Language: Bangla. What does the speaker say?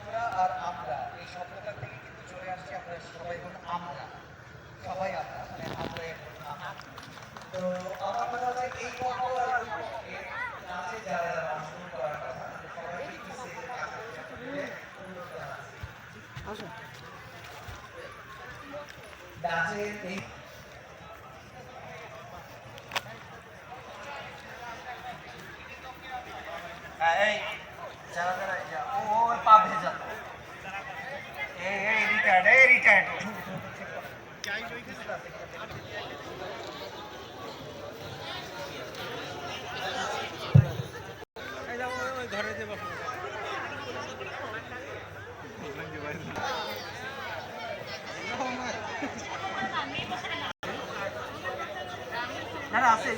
তোমরা আর আমরা এই শব্দটা থেকে কিন্তু চলে আসছে আমরা সবাই এখন আমরা সবাই আমরা মানে আমরা এখন আমরা। তো আমার মনে হয় এই পক্ষ আর ওই পক্ষে নাচে যারা যারা অংশগ্রহণ করার কথা সবাইকে একটু স্টেজের কাছে অনুরোধ করা আছে। নাচের এই এই যারা যারা ও পা ভেজা এই রিটায়ার্ড ঘরে যে বসে না আছে